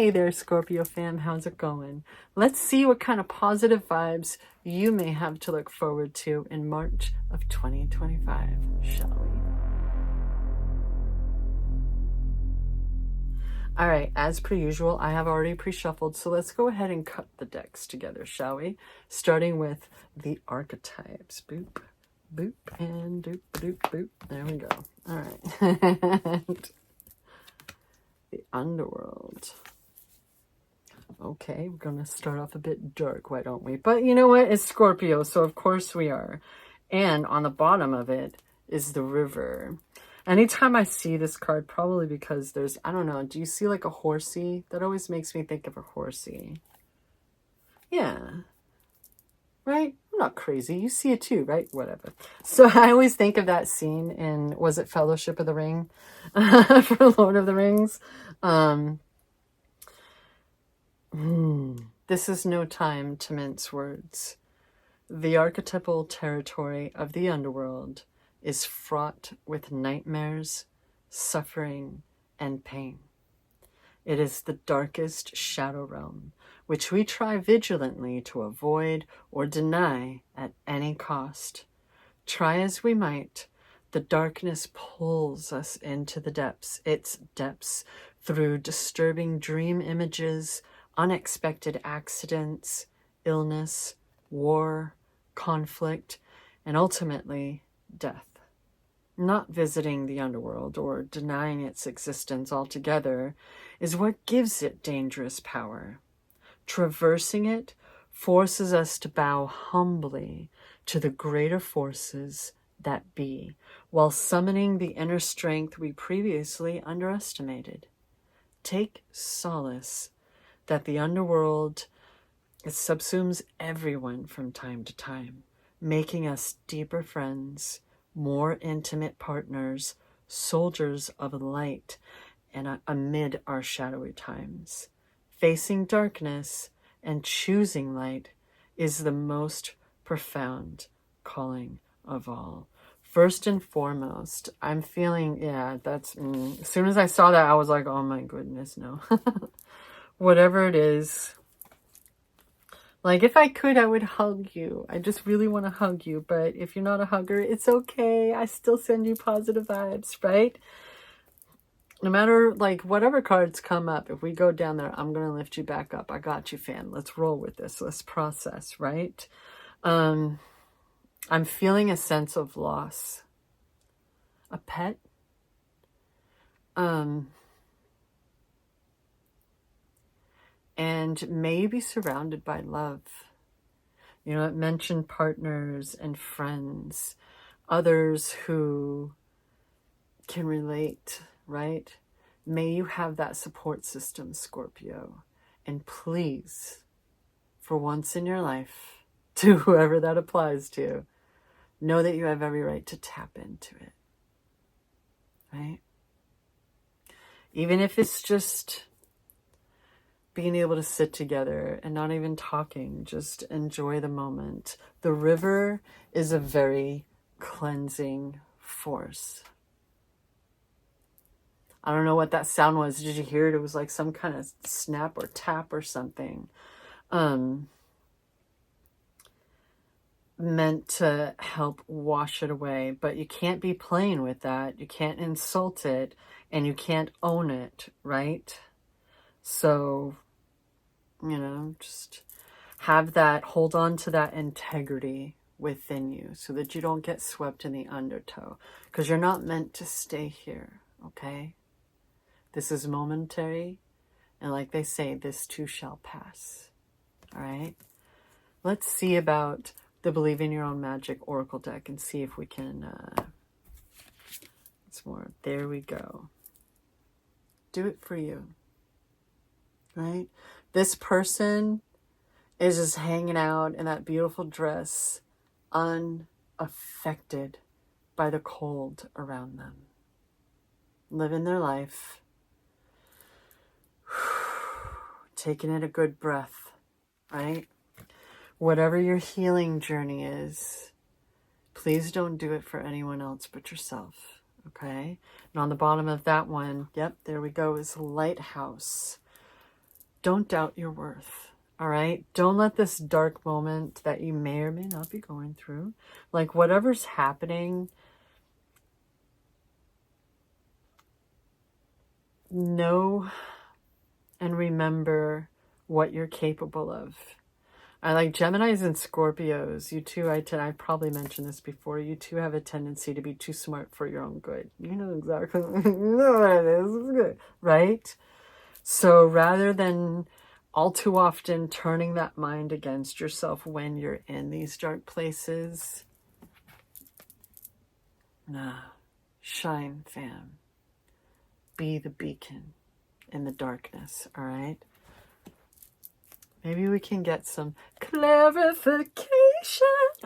Hey there, Scorpio fam. How's it going? Let's see what kind of positive vibes you may have to look forward to in March of 2025, shall we? All right, as per usual, I have already pre-shuffled, so let's go ahead and cut the decks together, shall we? Starting with the archetypes. Boop, boop, and doop, doop, boop. There we go. All right. The underworld. Okay, we're going to start off a bit dark, why don't we? But you know what? It's Scorpio, so of course we are. And on the bottom of it is the river. Anytime I see this card, probably because there's, I don't know, do you see like a horsey? That always makes me think of a horsey. Yeah. Right? I'm not crazy. You see it too, right? Whatever. So I always think of that scene in, was it Fellowship of the Ring? For Lord of the Rings. This is no time to mince words. The archetypal territory of the underworld is fraught with nightmares, suffering, and pain. It is the darkest shadow realm, which we try vigilantly to avoid or deny at any cost. Try as we might, the darkness pulls us into the depths, its depths, through disturbing dream images, unexpected accidents, illness, war, conflict, and ultimately death. Not visiting the underworld or denying its existence altogether is what gives it dangerous power. Traversing it forces us to bow humbly to the greater forces that be, while summoning the inner strength we previously underestimated. Take solace that the underworld, it subsumes everyone from time to time, making us deeper friends, more intimate partners, soldiers of light, and amid our shadowy times. Facing darkness and choosing light is the most profound calling of all. First and foremost, I'm feeling, yeah, that's, as soon as I saw that, I was like, oh my goodness, no. Whatever it is, like if I could, I would hug you. I just really want to hug you. But if you're not a hugger, it's okay. I still send you positive vibes, right? No matter like whatever cards come up, if we go down there, I'm going to lift you back up. I got you, fam. Let's roll with this. Let's process, right? I'm feeling a sense of loss. A pet. And maybe surrounded by love. You know, it mentioned partners and friends, others who can relate, right? May you have that support system, Scorpio. And please, for once in your life, to whoever that applies to, know that you have every right to tap into it, right? Even if it's just being able to sit together and not even talking, just enjoy the moment. The river is a very cleansing force. I don't know what that sound was. Did you hear it? It was like some kind of snap or tap or something. Meant to help wash it away, but you can't be playing with that. You can't insult it and you can't own it, right? So, you know, just have that, hold on to that integrity within you so that you don't get swept in the undertow, because you're not meant to stay here, okay? This is momentary, and like they say, this too shall pass, all right? Let's see about the Believe in Your Own Magic Oracle deck and see if we can, it's more, there we go. Do it for you. Right? This person is just hanging out in that beautiful dress, unaffected by the cold around them. Living their life, taking in a good breath, right? Whatever your healing journey is, please don't do it for anyone else but yourself, okay? And on the bottom of that one, yep, there we go, is Lighthouse. don't doubt your worth. All right. Don't let this dark moment that you may or may not be going through, like whatever's happening, know and remember what you're capable of. I like Geminis and Scorpios. You two, I probably mentioned this before. You two have a tendency to be too smart for your own good. You know exactly. You know what it is. It's good, right? So rather than all too often turning that mind against yourself when you're in these dark places, shine, fam. Be the beacon in the darkness, all right? Maybe we can get some clarification.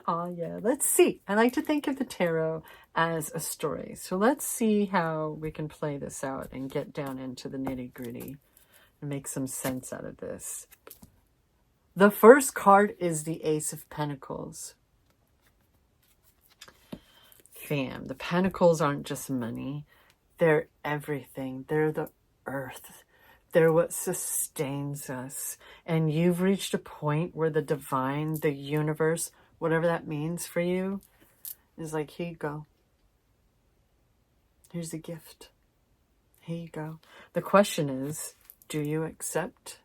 Oh, yeah. Let's see. I like to think of the tarot as a story. So let's see how we can play this out and get down into the nitty-gritty and make some sense out of this. The first card is the Ace of Pentacles. Fam, the Pentacles aren't just money. They're everything. They're the earth. They're what sustains us. And you've reached a point where the divine, the universe, whatever that means for you, is like, here you go. Here's a gift. Here you go. The question is, do you accept?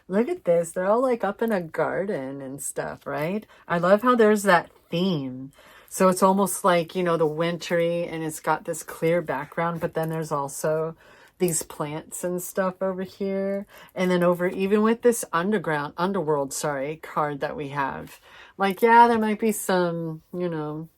Look at this. They're all like up in a garden and stuff, right? I love how there's that theme. So it's almost like, you know, the wintry, and it's got this clear background, but then there's also these plants and stuff over here. And then over, even with this underworld, card that we have. Like, yeah, there might be some, you know,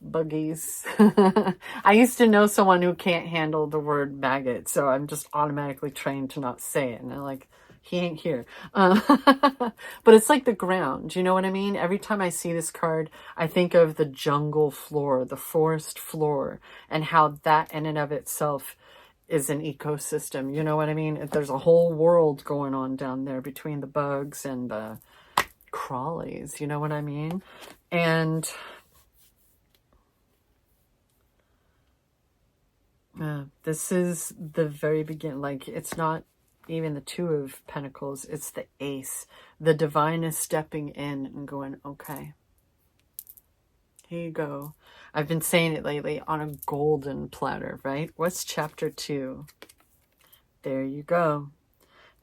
buggies. I used to know someone who can't handle the word maggot, so I'm just automatically trained to not say it. And they're like, he ain't here. But it's like the ground, you know what I mean? Every time I see this card, I think of the jungle floor, the forest floor, and how that in and of itself is an ecosystem. You know what I mean? There's a whole world going on down there between the bugs and the crawlies, you know what I mean? And this is the very beginning. Like, it's not even the Two of Pentacles, it's the Ace. The divine is stepping in and going, okay, here you go. I've been saying it lately, on a golden platter, right? What's chapter 2? There you go.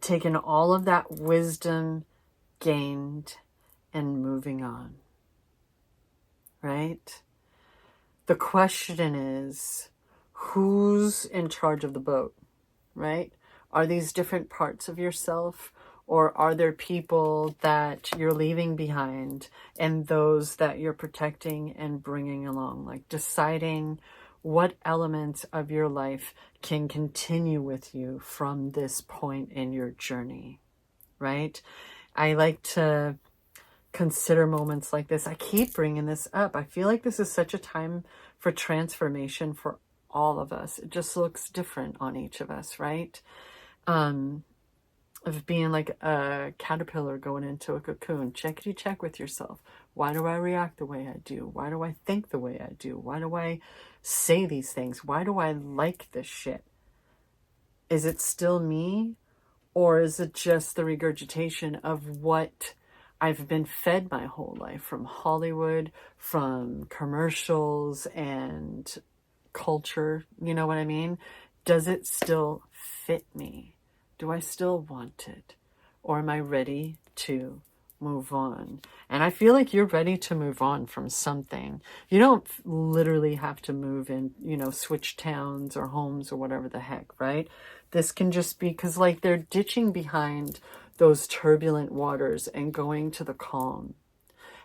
Taking all of that wisdom gained and moving on, right? The question is, who's in charge of the boat, right? Are these different parts of yourself, or are there people that you're leaving behind and those that you're protecting and bringing along? Like deciding what elements of your life can continue with you from this point in your journey, right? I like to consider moments like this. I keep bringing this up. I feel like this is such a time for transformation for all of us. It just looks different on each of us, right? Of being like a caterpillar going into a cocoon. Checkity check with yourself. Why do I react the way I do? Why do I think the way I do? Why do I say these things? Why do I like this shit? Is it still me? Or is it just the regurgitation of what I've been fed my whole life from Hollywood, from commercials and culture? You know what I mean? Does it still fit me? Do I still want it? Or am I ready to move on? And I feel like you're ready to move on from something. You don't literally have to move in, you know, switch towns or homes or whatever the heck, right? This can just be because like they're ditching behind those turbulent waters and going to the calm.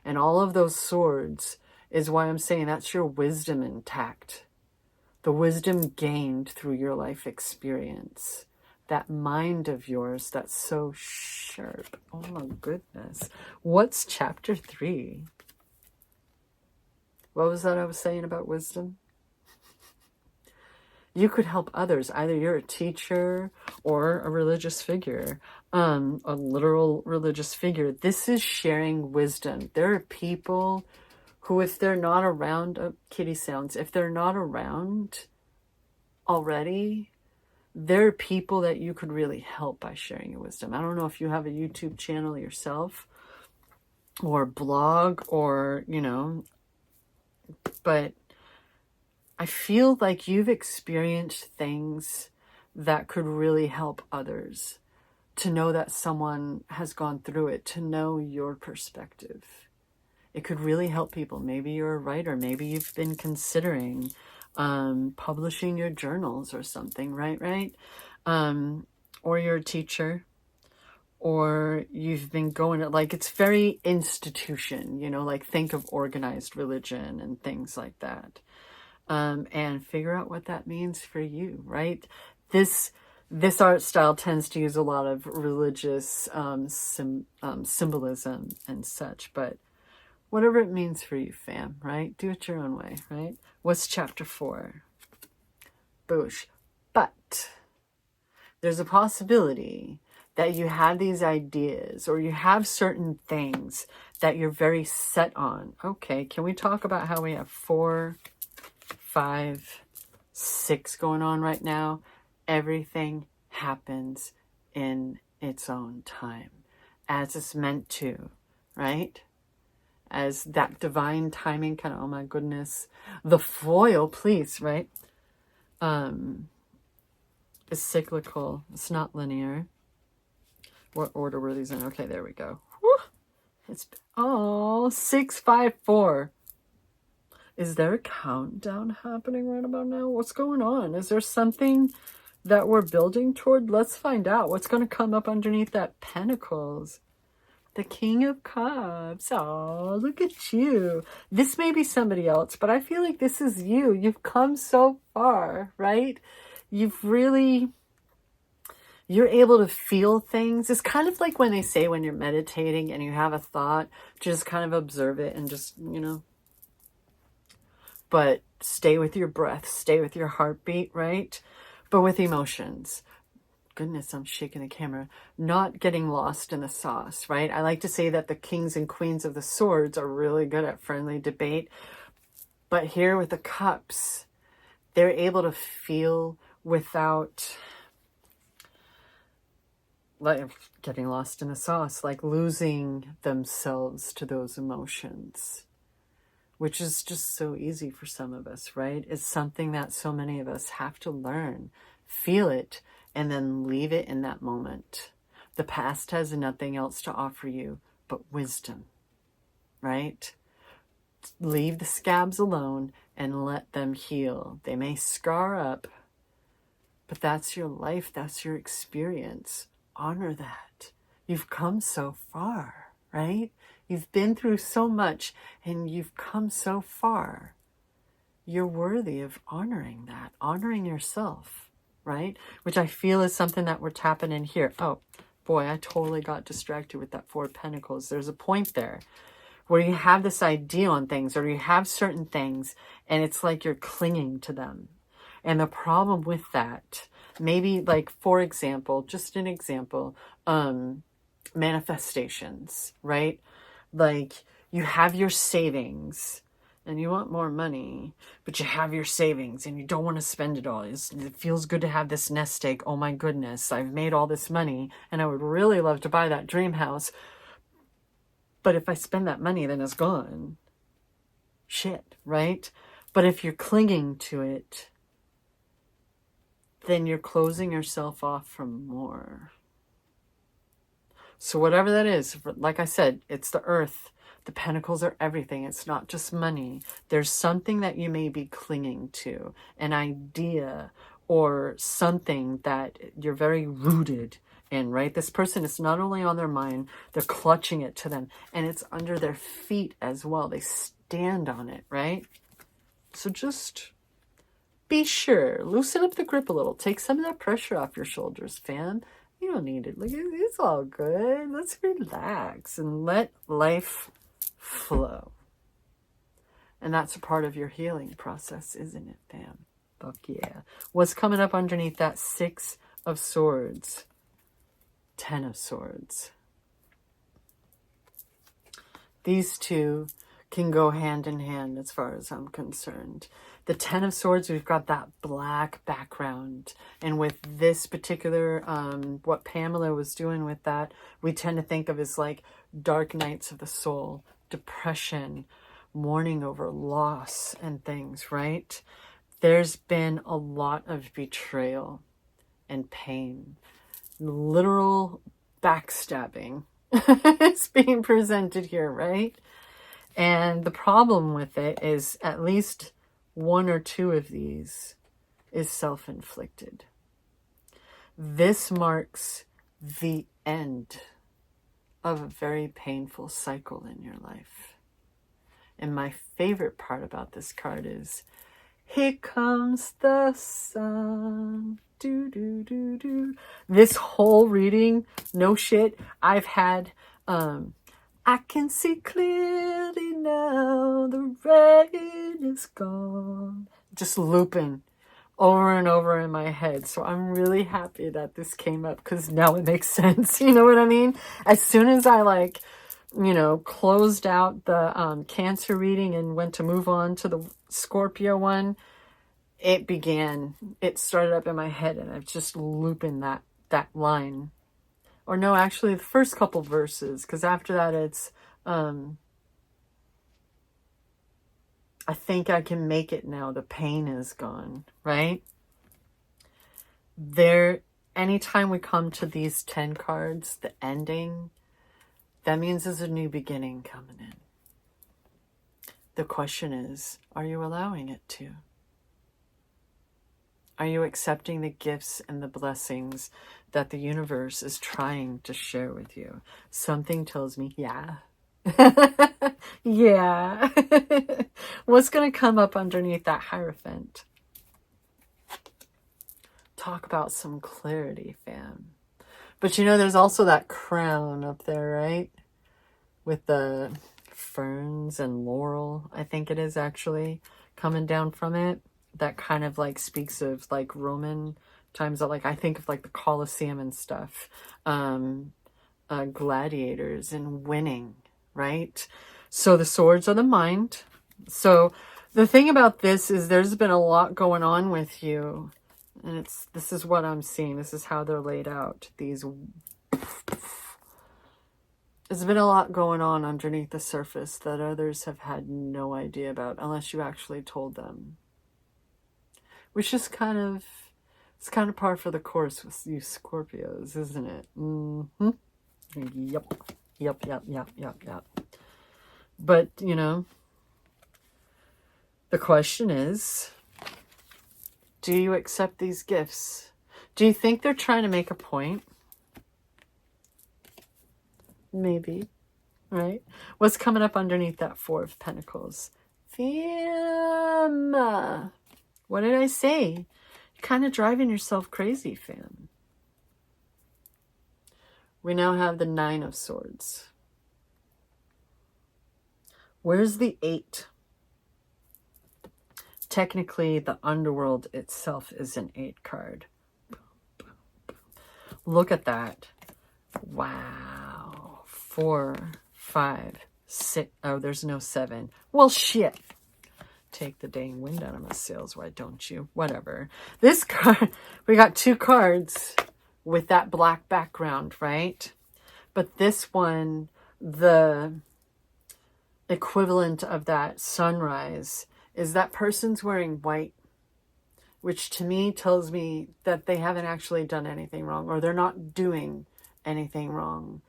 And all of those swords is why I'm saying that's your wisdom intact. The wisdom gained through your life experience. That mind of yours that's so sharp. Oh my goodness. What's chapter 3? What was that I was saying about wisdom? You could help others. Either you're a teacher or a religious figure, a literal religious figure. This is sharing wisdom. There are people who, if they're not around, kitty sounds, if they're not around already, there are people that you could really help by sharing your wisdom. I don't know if you have a YouTube channel yourself or blog or, you know, but I feel like you've experienced things that could really help others, to know that someone has gone through it, to know your perspective. It could really help people. Maybe you're a writer. Maybe you've been considering publishing your journals or something, right? Or you're a teacher, or you've been going to, like, it's very institution, you know, like think of organized religion and things like that. And figure out what that means for you, right? This art style tends to use a lot of religious symbolism and such, but whatever it means for you, fam, right? Do it your own way, right? What's chapter 4? Boosh. But there's a possibility that you have these ideas, or you have certain things that you're very set on. Okay, can we talk about how we have 4, 5, 6 going on right now? Everything happens in its own time, as it's meant to, right? As that divine timing kind of, oh my goodness. The foil, please, right? Is cyclical. It's not linear. What order were these in? Okay, there we go. Whew. It's, 6, 5, 4. Is there a countdown happening right about now? What's going on? Is there something that we're building toward? Let's find out. What's going to come up underneath that Pentacles? The King of Cups. Oh, look at you. This may be somebody else, but I feel like this is you. You've come so far, right? You're able to feel things. It's kind of like when they say when you're meditating and you have a thought, just kind of observe it and just, you know, but stay with your breath, stay with your heartbeat, right? But with emotions. Goodness, I'm shaking the camera. Not getting lost in the sauce, right? I like to say that the kings and queens of the swords are really good at friendly debate. But here with the cups, they're able to feel without, like, getting lost in the sauce, like losing themselves to those emotions, which is just so easy for some of us, right? It's something that so many of us have to learn. Feel it and then leave it in that moment. The past has nothing else to offer you but wisdom, right? Leave the scabs alone and let them heal. They may scar up, but that's your life. That's your experience. Honor that. You've come so far, right? You've been through so much and you've come so far. You're worthy of honoring that, honoring yourself, right? Which I feel is something that we're tapping in here. Oh, boy, I totally got distracted with that 4 of Pentacles. There's a point there where you have this idea on things, or you have certain things and it's like you're clinging to them. And the problem with that, maybe like, for example, just an example, manifestations, right? Like you have your savings and you want more money, but you have your savings and you don't want to spend it all. It feels good to have this nest egg. Oh my goodness, I've made all this money and I would really love to buy that dream house. But if I spend that money, then it's gone. Shit, right? But if you're clinging to it, then you're closing yourself off from more. So whatever that is, like I said, it's the earth. The pentacles are everything. It's not just money. There's something that you may be clinging to, an idea or something that you're very rooted in, right? This person is not only on their mind, they're clutching it to them, and it's under their feet as well. They stand on it, right? So just be sure, loosen up the grip a little. Take some of that pressure off your shoulders, fam. You don't need it. Like, it's all good. Let's relax and let life flow. And that's a part of your healing process, isn't it, fam? Fuck yeah. What's coming up underneath that 6 of Swords? 10 of Swords. These two can go hand in hand as far as I'm concerned. The Ten of Swords, we've got that black background. And with this particular, what Pamela was doing with that, we tend to think of as like dark nights of the soul, depression, mourning over loss and things, right? There's been a lot of betrayal and pain. Literal backstabbing is being presented here, right? And the problem with it is at least one or two of these is self-inflicted. This marks the end of a very painful cycle in your life. And my favorite part about this card is, here comes the sun. Do, do, do, do. This whole reading, no shit, I've had, I can see clearly now, the rain is gone. Just looping over and over in my head. So I'm really happy that this came up, because now it makes sense. You know what I mean? As soon as I like, you know, closed out the Cancer reading and went to move on to the Scorpio one, it started up in my head, and I'm just looping that line. Or no, actually the first couple verses, because after that it's, I think I can make it now. The pain is gone, right? Anytime we come to these 10 cards, the ending, that means there's a new beginning coming in. The question is, are you allowing it to? Are you accepting the gifts and the blessings that the universe is trying to share with you? Something tells me, yeah. Yeah. What's going to come up underneath that Hierophant? Talk about some clarity, fam. But you know, there's also that crown up there, right? With the ferns and laurel, I think it is actually, coming down from it. That kind of like speaks of like Roman times, that like I think of like the Colosseum and stuff, gladiators and winning, right? So the swords are the mind. So the thing about this is there's been a lot going on with you, and this is what I'm seeing. This is how they're laid out. There's been a lot going on underneath the surface that others have had no idea about, unless you actually told them. Which is it's kind of par for the course with you Scorpios, isn't it? Mm-hmm. Yep. But, you know, the question is, do you accept these gifts? Do you think they're trying to make a point? Maybe, right? What's coming up underneath that Four of Pentacles? Fam. What did I say? You're kind of driving yourself crazy, fam. We now have the Nine of Swords. Where's the 8? Technically, the underworld itself is an 8 card. Look at that. Wow. 4, 5, 6. Oh, there's no 7. Well, shit. Take the dang wind out of my sails, why don't you? Whatever. This card, we got 2 cards with that black background, right? But this one, the equivalent of that sunrise, is that person's wearing white, which to me tells me that they haven't actually done anything wrong, or they're not doing anything wrong,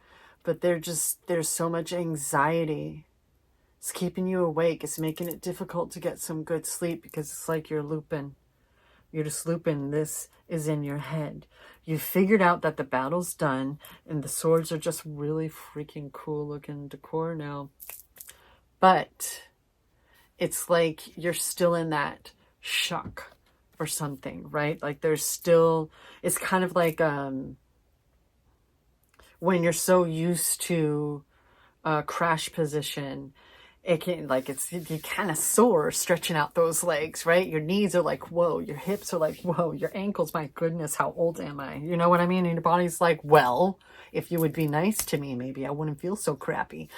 but there's so much anxiety. It's keeping you awake. It's making it difficult to get some good sleep, because it's like you're looping. You're just looping. This is in your head. You figured out that the battle's done, and the swords are just really freaking cool looking decor now. But it's like you're still in that shock or something, right? Like there's still, it's kind of like when you're so used to crash position, it can, like, you kind of sore stretching out those legs, right? Your knees are like, whoa. Your hips are like, whoa. Your ankles, my goodness, how old am I? You know what I mean? And your body's like, well, if you would be nice to me, maybe I wouldn't feel so crappy.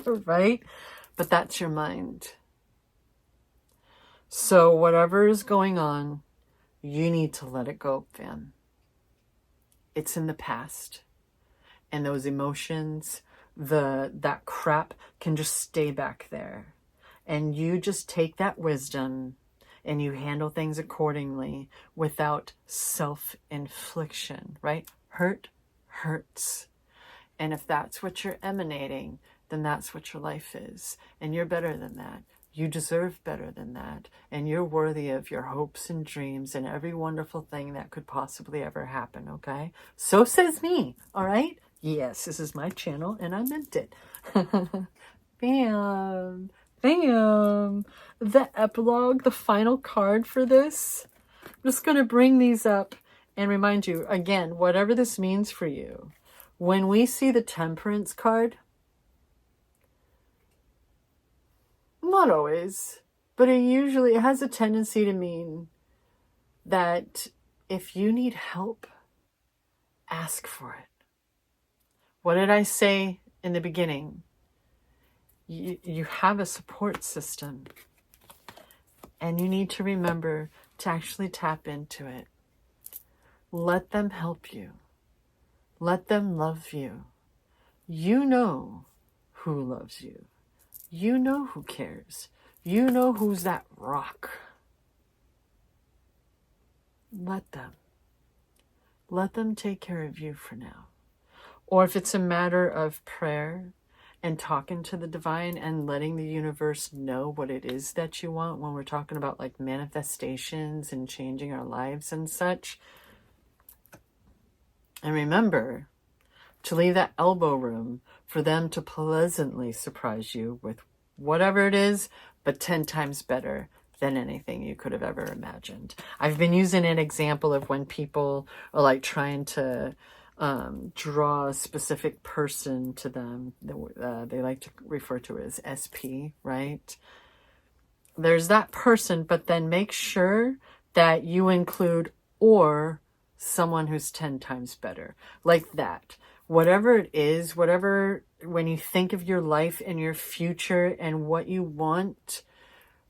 Right? But that's your mind. So whatever is going on, you need to let it go, fam. It's in the past. And those emotions, that crap can just stay back there. And you just take that wisdom and you handle things accordingly without self-infliction, right? Hurt hurts. And if that's what you're emanating, then that's what your life is. And you're better than that. You deserve better than that. And you're worthy of your hopes and dreams and every wonderful thing that could possibly ever happen, okay? So says me, all right? Yes, this is my channel and I meant it. Bam. Bam. The epilogue, the final card for this. I'm just going to bring these up and remind you, again, whatever this means for you. When we see the Temperance card, not always, but it has a tendency to mean that if you need help, ask for it. What did I say in the beginning? You have a support system, and you need to remember to actually tap into it. Let them help you. Let them love you. You know who loves you. You know who cares. You know who's that rock. Let them. Let them take care of you for now. Or if it's a matter of prayer and talking to the divine and letting the universe know what it is that you want, when we're talking about like manifestations and changing our lives and such. And remember to leave that elbow room for them to pleasantly surprise you with whatever it is, but 10 times better than anything you could have ever imagined. I've been using an example of when people are like trying to draw a specific person to them. They like to refer to it as SP, right? There's that person, but then make sure that you include or someone who's 10 times better. Like that. Whatever it is, when you think of your life and your future and what you want,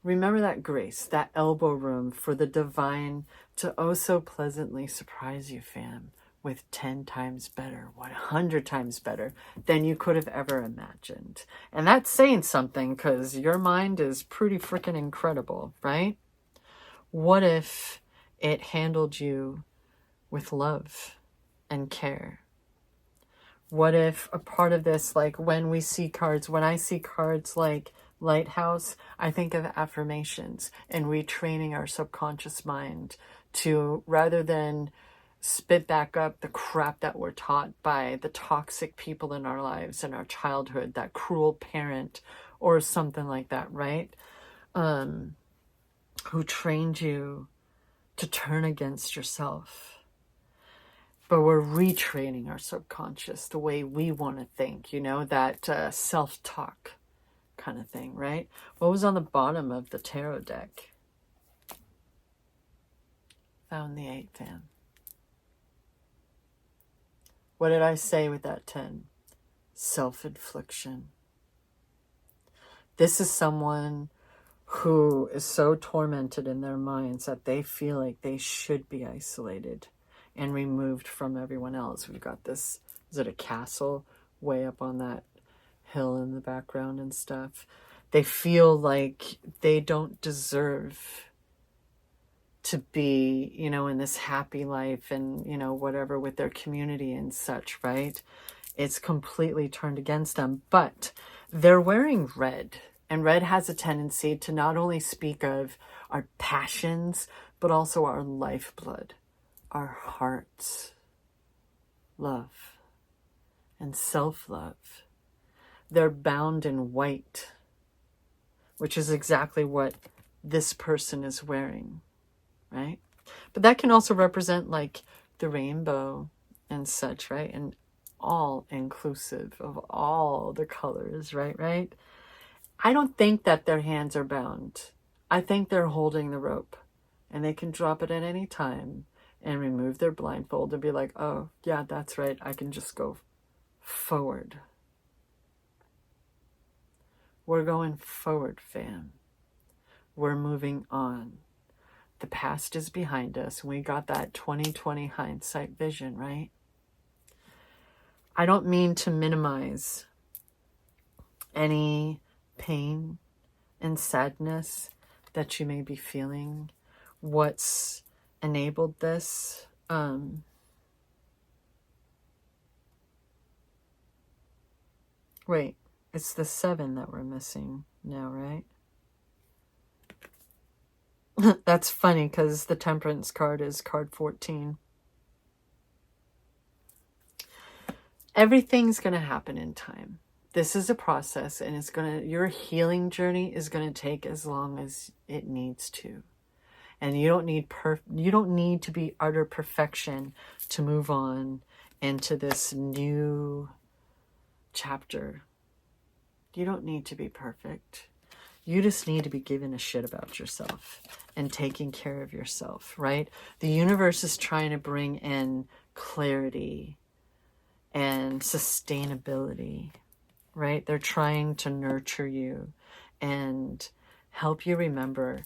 remember that grace, that elbow room for the divine to oh so pleasantly surprise you, fam, with 10 times better, 100 times better than you could have ever imagined. And that's saying something, because your mind is pretty freaking incredible, right? What if it handled you with love and care? What if a part of this, like when I see cards like Lighthouse, I think of affirmations and retraining our subconscious mind to, rather than spit back up the crap that we're taught by the toxic people in our lives in our childhood, that cruel parent or something like that, right? Who trained you to turn against yourself. But we're retraining our subconscious the way we want to think, that self-talk kind of thing, right? What was on the bottom of the tarot deck? Found the 8, fam. What did I say with that 10? Self-infliction. This is someone who is so tormented in their minds that they feel like they should be isolated and removed from everyone else. We've got this, is it a castle way up on that hill in the background and stuff? They feel like they don't deserve to be, in this happy life and, whatever with their community and such, right? It's completely turned against them, but they're wearing red. And red has a tendency to not only speak of our passions, but also our lifeblood, our hearts, love, and self-love. They're bound in white, which is exactly what this person is wearing, right? But that can also represent like the rainbow and such, right? And all inclusive of all the colors, right? I don't think that their hands are bound. I think they're holding the rope and they can drop it at any time and remove their blindfold and be like, oh, yeah, that's right. I can just go forward. We're going forward, fam. We're moving on. The past is behind us. We got that 2020 hindsight vision, right? I don't mean to minimize any pain and sadness that you may be feeling. What's enabled this? Wait, it's the 7 that we're missing now, right? That's funny because the Temperance card is card 14. Everything's going to happen in time. This is a process, and your healing journey is going to take as long as it needs to. And you don't need to be utter perfection to move on into this new chapter. You don't need to be perfect. You just need to be giving a shit about yourself and taking care of yourself, right? The universe is trying to bring in clarity and sustainability, right? They're trying to nurture you and help you remember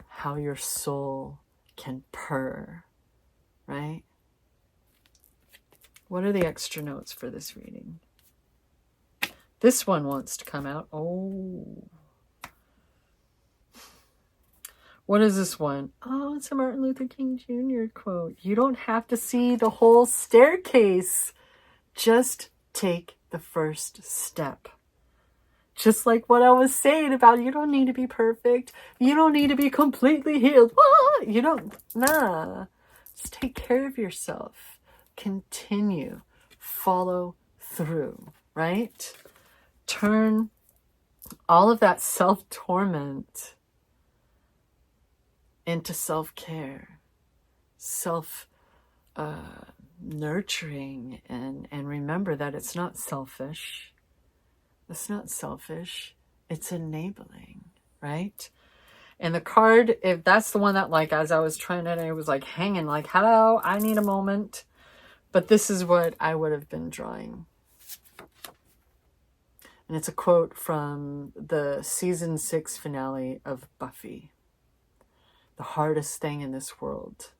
how your soul can purr, right? What are the extra notes for this reading? This one wants to come out. Oh. What is this one? Oh, it's a Martin Luther King Jr. quote. You don't have to see the whole staircase. Just take the first step. Just like what I was saying about you don't need to be perfect. You don't need to be completely healed. You don't. Nah. Just take care of yourself. Continue. Follow through. Right? Turn all of that self-torment into self-care, nurturing, and remember that it's not selfish. It's not selfish. It's enabling, right? And the card, if that's the one that, like, as I was trying it, I was like hanging, like, hello, I need a moment. But this is what I would have been drawing. And it's a quote from the season 6 finale of Buffy. The hardest thing in this world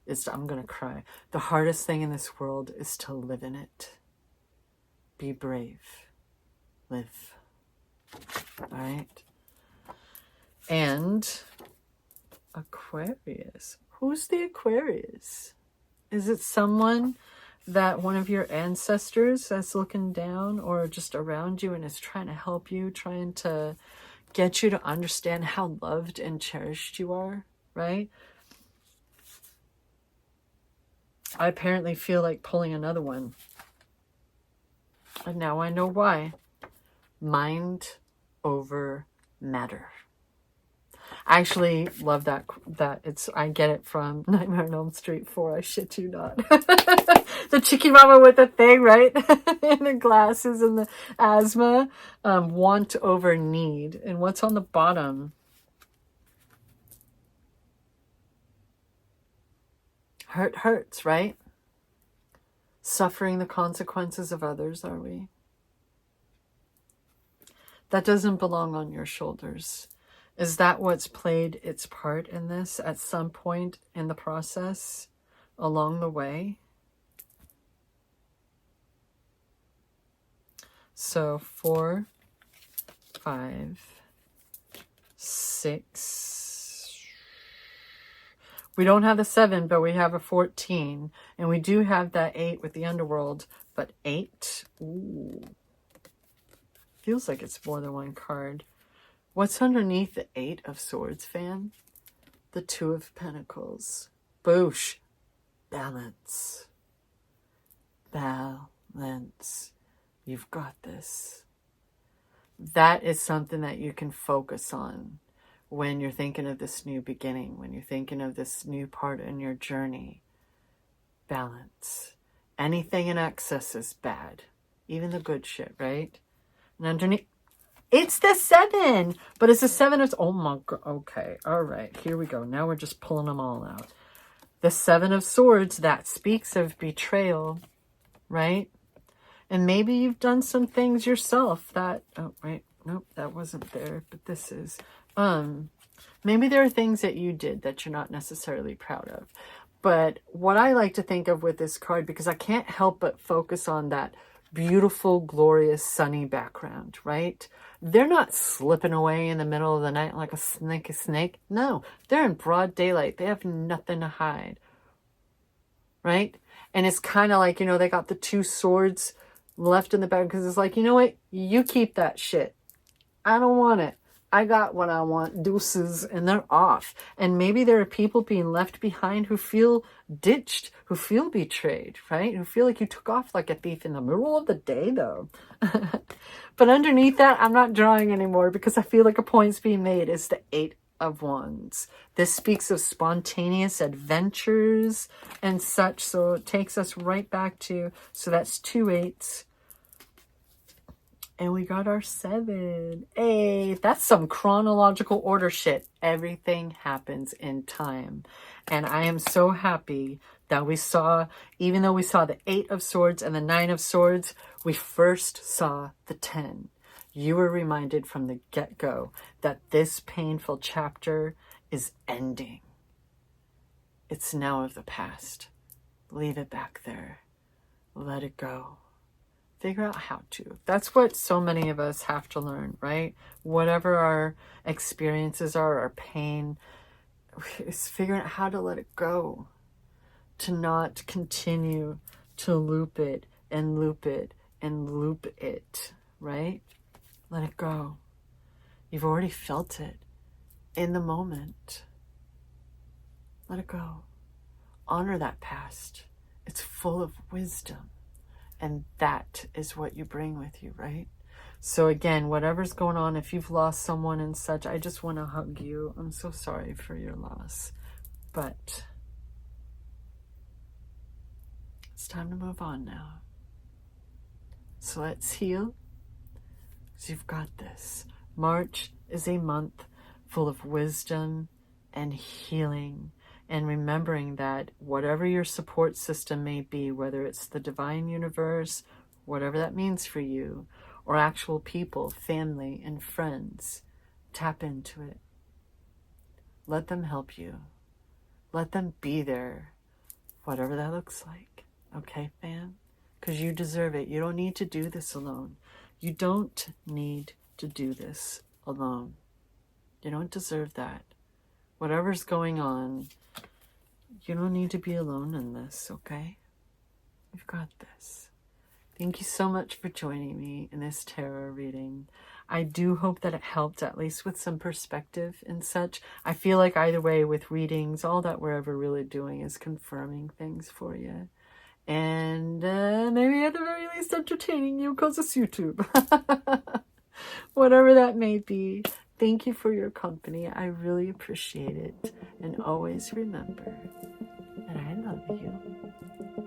is I'm going to cry. The hardest thing in this world is to live in it. Be brave. Live. All right? And Aquarius. Who's the Aquarius? Is it someone that one of your ancestors that's looking down or just around you and is trying to help you, trying to get you to understand how loved and cherished you are, right? I apparently feel like pulling another one. And now I know why. Mind over matter. I actually love that I get it from Nightmare on Elm Street 4, I shit you not. The cheeky mama with the thing, right? And the glasses and the asthma. Want over need. And what's on the bottom? Hurt hurts, right? Suffering the consequences of others, are we? That doesn't belong on your shoulders. Is that what's played its part in this at some point in the process along the way? So 4, 5, 6. We don't have the 7, but we have a 14. And we do have that 8 with the underworld. But 8, ooh. Feels like it's more than one card. What's underneath the 8 of Swords, fan? The 2 of Pentacles. Boosh. Balance. Balance. You've got this. That is something that you can focus on when you're thinking of this new beginning, when you're thinking of this new part in your journey. Balance. Anything in excess is bad. Even the good shit, right? And underneath, it's the 7, but it's the 7 of, oh my God, okay, all right, here we go. Now we're just pulling them all out. The 7 of Swords, that speaks of betrayal, right? And maybe you've done some things yourself that, oh, wait, nope, that wasn't there, but this is, Maybe there are things that you did that you're not necessarily proud of. But what I like to think of with this card, because I can't help but focus on that beautiful, glorious, sunny background, right? They're not slipping away in the middle of the night like a snake. No, they're in broad daylight. They have nothing to hide, right? And it's kind of like, you know, they got the two swords left in the back because it's like, you know what? You keep that shit. I don't want it. I got what I want, deuces, and they're off. And maybe there are people being left behind who feel ditched, who feel betrayed, right? Who feel like you took off like a thief in the middle of the day, though. But underneath that, I'm not drawing anymore because I feel like a point's being made. It's the 8 of Wands. This speaks of spontaneous adventures and such. So it takes us right back to, so that's 2 8s. And we got our 7. Hey, that's some chronological order shit. Everything happens in time. And I am so happy that we saw, even though we saw the 8 of Swords and the 9 of Swords, we first saw the 10. You were reminded from the get-go that this painful chapter is ending. It's now of the past. Leave it back there. Let it go. Figure out how to. That's what so many of us have to learn, right? Whatever our experiences are, our pain, is figuring out how to let it go. To not continue to loop it and loop it and loop it, right? Let it go. You've already felt it in the moment. Let it go. Honor that past. It's full of wisdom. And that is what you bring with you, right? So again, whatever's going on, if you've lost someone and such, I just want to hug you. I'm so sorry for your loss. But it's time to move on now. So let's heal. Because you've got this. March is a month full of wisdom and healing. And remembering that whatever your support system may be, whether it's the divine universe, whatever that means for you, or actual people, family, and friends, tap into it. Let them help you. Let them be there, whatever that looks like. Okay, fam? Because you deserve it. You don't need to do this alone. You don't need to do this alone. You don't deserve that. Whatever's going on, you don't need to be alone in this, okay? You've got this. Thank you so much for joining me in this tarot reading. I do hope that it helped, at least with some perspective and such. I feel like either way with readings, all that we're ever really doing is confirming things for you. And maybe at the very least entertaining you because it's YouTube. Whatever that may be. Thank you for your company. I really appreciate it. And always remember that I love you.